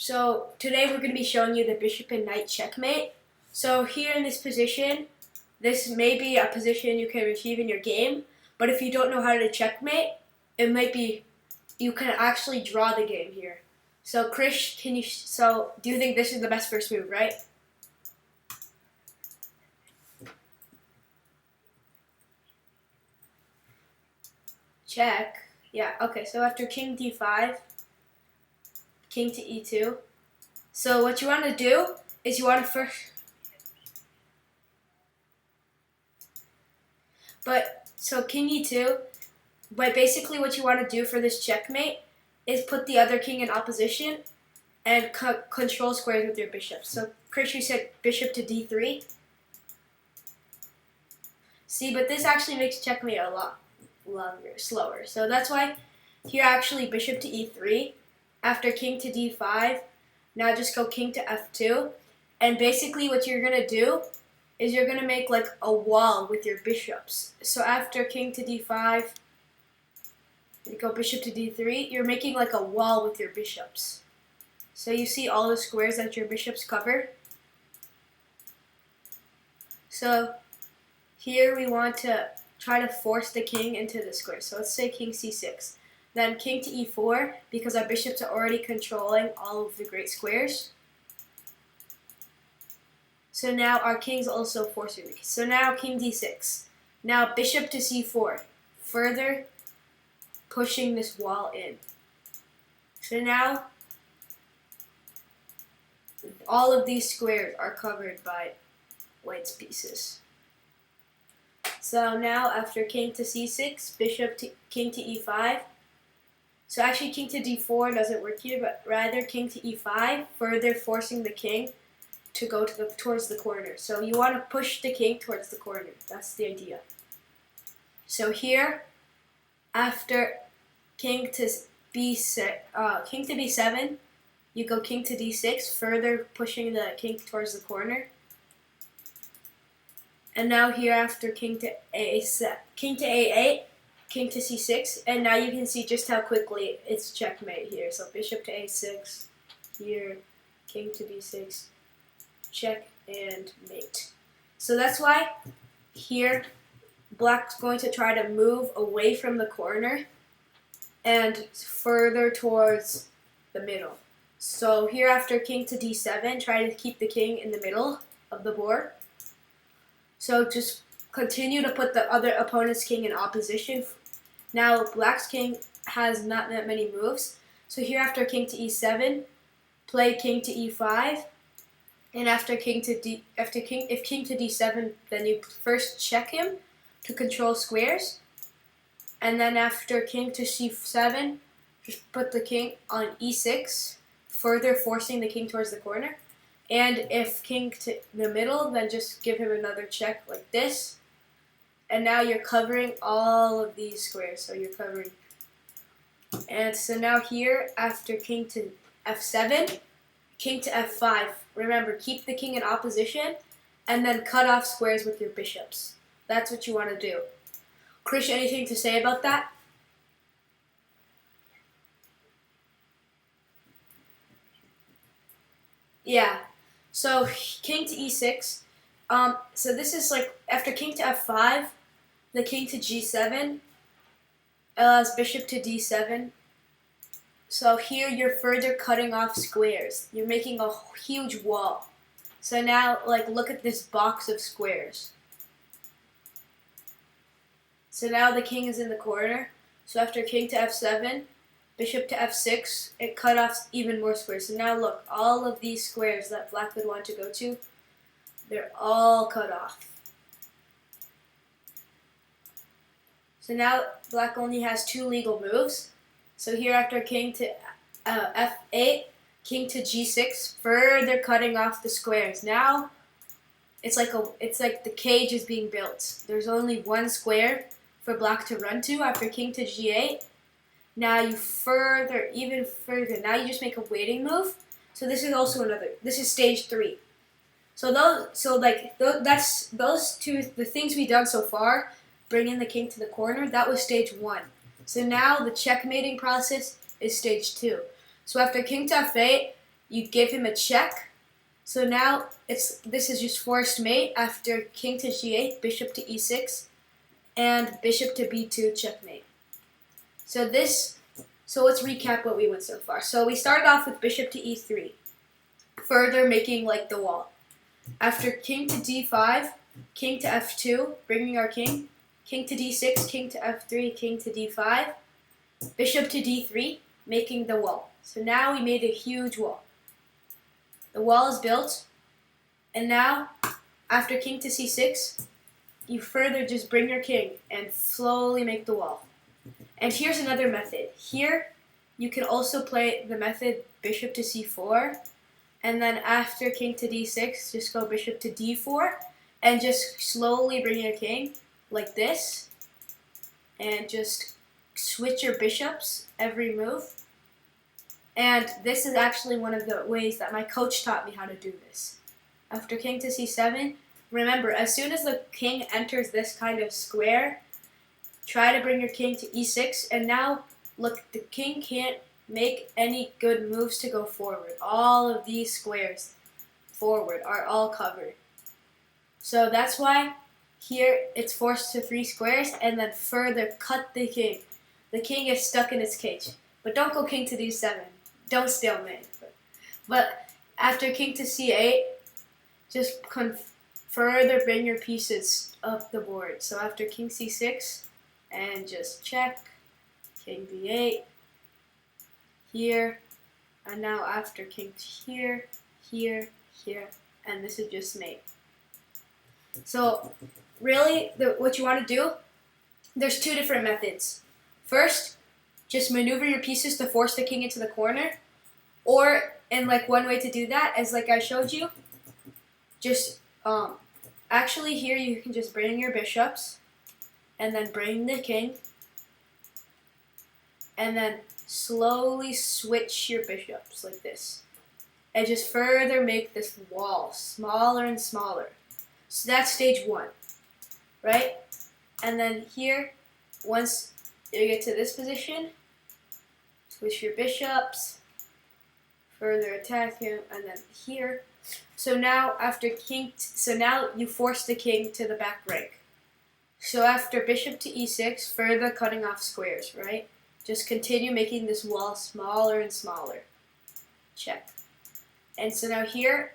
So today we're going to be showing you the bishop and knight checkmate. So here in this position, this may be a position you can achieve in your game, but if you don't know how to checkmate, it might be you can actually draw the game here. So Krish, do you think this is the best first move, right? Check. Yeah, okay, so after king d5, king to e2. So what you want to do is you want to first... So king e2, but basically what you want to do for this checkmate is put the other king in opposition and control squares with your bishop. So Krish, you said bishop to d3. See, but this actually makes checkmate a lot slower. So that's why here actually bishop to e3. After king to d5, now just go king to f2. And basically what you're going to do is you're going to make like a wall with your bishops. So after king to d5, you go bishop to d3, you're making like a wall with your bishops. So you see all the squares that your bishops cover. So here we want to try to force the king into the square. So let's say king c6. Then king to e4, because our bishops are already controlling all of the great squares. So now our king's also forcing the. So now king d6. Now bishop to c4, further pushing this wall in. So now all of these squares are covered by white's pieces. So now after king to c6, king to e5. So actually king to d4 doesn't work here, but rather king to e5, further forcing the king to go towards the corner. So you want to push the king towards the corner. That's the idea. So here, after king to b7, you go king to d6, further pushing the king towards the corner. And now here after king to a8, king to c6, and now you can see just how quickly it's checkmate here. So bishop to a6, here, king to b6, check and mate. So that's why here black's going to try to move away from the corner and further towards the middle. So here after king to d7, try to keep the king in the middle of the board. So just continue to put the other opponent's king in opposition. Now black's king has not that many moves. So here after king to e7, play king to e5. And if king to d7, then you first check him to control squares. And then after king to c7, just put the king on e6, further forcing the king towards the corner. And if king to the middle, then just give him another check like this. And now you're covering all of these squares. So you're covering. And so now here, after king to f7, king to f5. Remember, keep the king in opposition and then cut off squares with your bishops. That's what you want to do. Krish, anything to say about that? Yeah. So king to e6. So this is like after king to f5, the king to g7 allows bishop to d7. So here you're further cutting off squares. You're making a huge wall. So now, like, look at this box of squares. So now the king is in the corner. So after king to f7, bishop to f6, it cut off even more squares. So now look, all of these squares that black would want to go to, they're all cut off. So now black only has 2 legal moves. So here after king to f8, king to g6, further cutting off the squares. Now it's like the cage is being built. There's only one square for black to run to after king to g8. Now you even further. Now you just make a waiting move. So this is also another. This is stage 3. So those two, the things we've done so far, bringing the king to the corner, that was stage 1. So now the checkmating process is stage 2. So after king to f8, you give him a check. So now this is just forced mate after king to g8, bishop to e6, and bishop to b2, checkmate. So let's recap what we went so far. So we started off with bishop to e3, further making like the wall. After king to d5, king to f2, bringing our king to d6, king to f3, king to d5, bishop to d3, making the wall. So now we made a huge wall. The wall is built, and now after king to c6, you further just bring your king and slowly make the wall. And here's another method. Here, you can also play the method bishop to c4, and then after king to d6, just go bishop to d4, and just slowly bring your king like this, and just switch your bishops every move. And this is actually one of the ways that my coach taught me how to do this. After king to c7, remember, as soon as the king enters this kind of square, try to bring your king to e6, and now, look, the king can't make any good moves to go forward. All of these squares forward are all covered. So that's why here it's forced to 3 squares, and then further cut the king. The king is stuck in its cage. But don't go king to d7. Don't stalemate. But after king to c8, just further bring your pieces up the board. So after king c6, and just check, king b8, here, and now after king to here, here, here, and this is just mate. So really, what you want to do, there's 2 different methods. First, just maneuver your pieces to force the king into the corner, and like one way to do that is like I showed you, just actually here you can just bring your bishops, and then bring the king, and then slowly switch your bishops like this, and just further make this wall smaller and smaller. So that's stage 1, right? And then here, once you get to this position, switch your bishops, further attack him, and then here. So now after so now you force the king to the back rank. So after bishop to e6, further cutting off squares, right? Just continue making this wall smaller and smaller. Check. And so now here,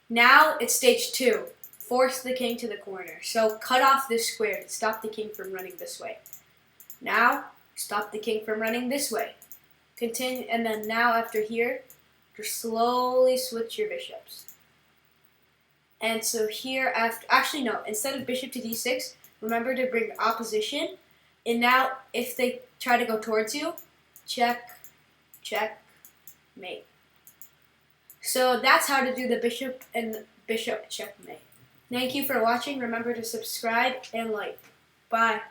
now it's stage 2. Force the king to the corner. So cut off this square to stop the king from running this way. Now, stop the king from running this way. Continue, and then now after here, just slowly switch your bishops. And so here actually no, instead of bishop to d6, remember to bring opposition. And now if they try to go towards you, check, check, mate. So that's how to do the bishop and bishop checkmate. Thank you for watching. Remember to subscribe and like. Bye.